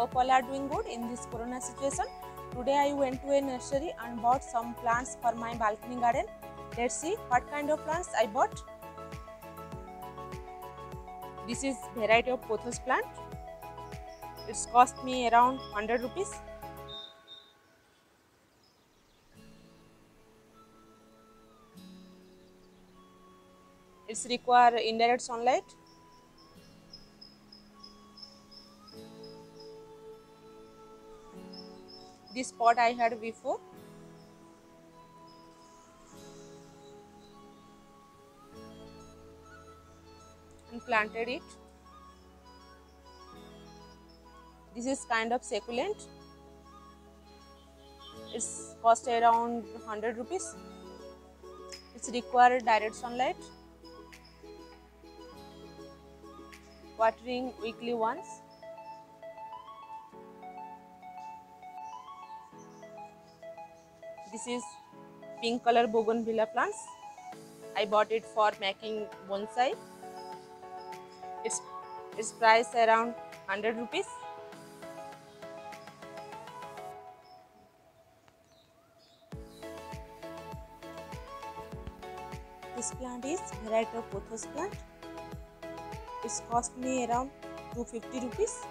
Hope all are doing good in this corona situation. Today I went to a nursery and bought some plants for my balcony garden. Let's see what kind of plants I bought. This is variety of Pothos plant. It's cost me around 100 rupees. It's require indirect sunlight. This pot I had before. And planted it. This is kind of succulent. It's cost around 100 rupees. It's require direct sunlight. Watering weekly once. This is pink color Bougainvillea plants. I bought it for making bonsai. Its price around 100 rupees. This plant is variety of Pothos plant. It's cost me around 250 rupees.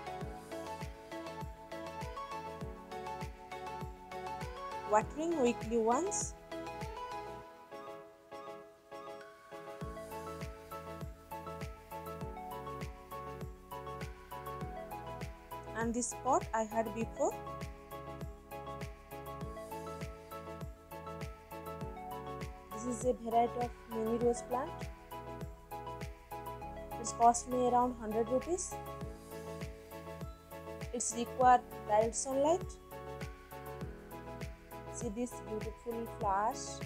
Watering weekly once. And this pot I had before. This is a variety of mini rose plant. It's cost me around 100 rupees. It's require direct sunlight. See this beautiful flowers.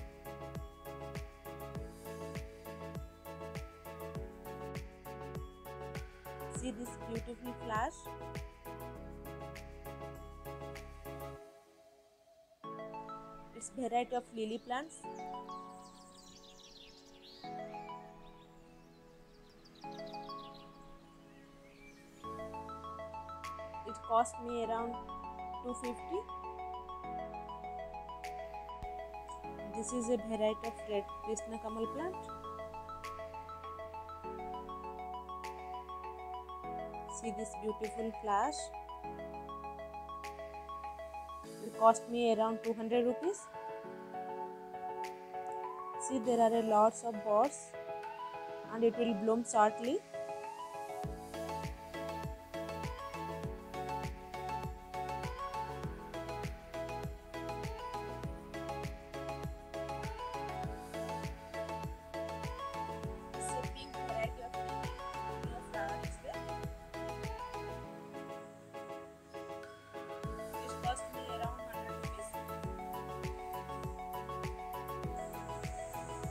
See this beautiful flowers. It's variety of lily plants. It cost me around 250. This is a variety of red Krishna Kamal plant. See this beautiful flowers. It cost me around 200 rupees. See, there are lots of buds and it will bloom shortly.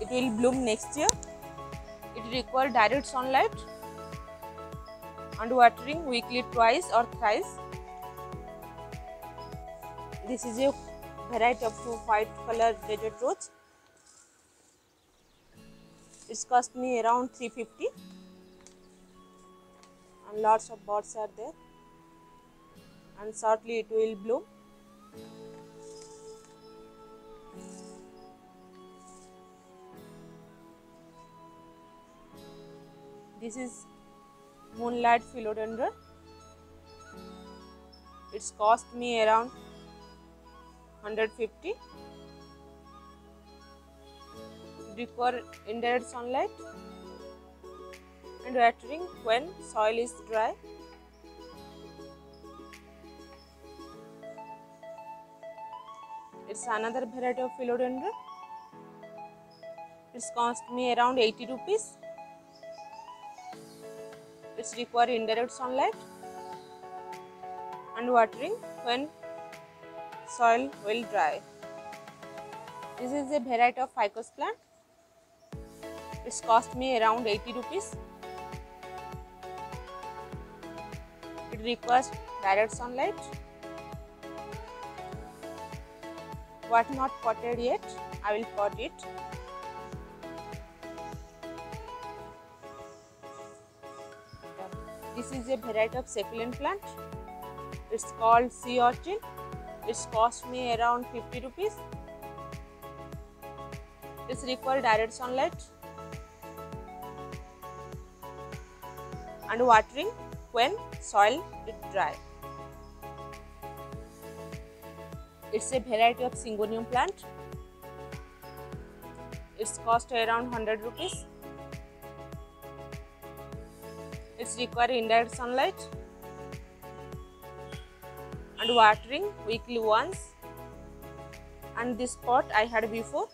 It will bloom next year. It requires direct sunlight and watering weekly twice or thrice. This is a variety of white color desert rose. It's cost me around 350 and lots of buds are there and shortly it will bloom. This is Moonlight Philodendron. It's cost me around 150. Require indirect sunlight and watering when soil is dry. It's another variety of philodendron. It's cost me around 80 rupees. It's require indirect sunlight and watering when soil will dry. This is a variety of ficus plant. It's cost me around 80 rupees. It requires direct sunlight. What not potted yet, I will pot it. This is a variety of succulent plant. It's called sea urchin. It's cost me around 50 rupees. It's require direct sunlight and watering when soil is dry. It's a variety of syngonium plant. It's cost around 100 rupees. It's require indirect sunlight and watering weekly once. And this pot I had before.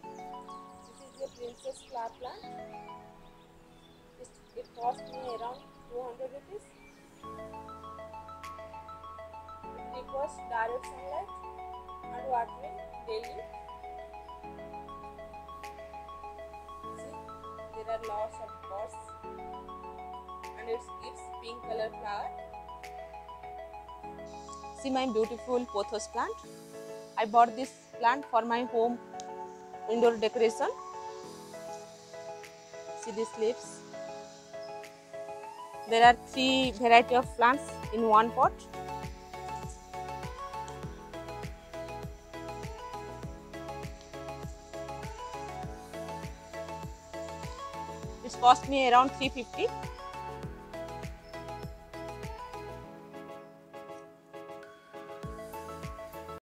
This is a princess flower plant. It cost me around 200 rupees. It requires direct sunlight and watering daily. See, there are lots of pots and it gives pink color flower. See my beautiful pothos plant. I bought this plant for my home indoor decoration. See these leaves. There are 3 variety of plants in one pot. It cost me around 350.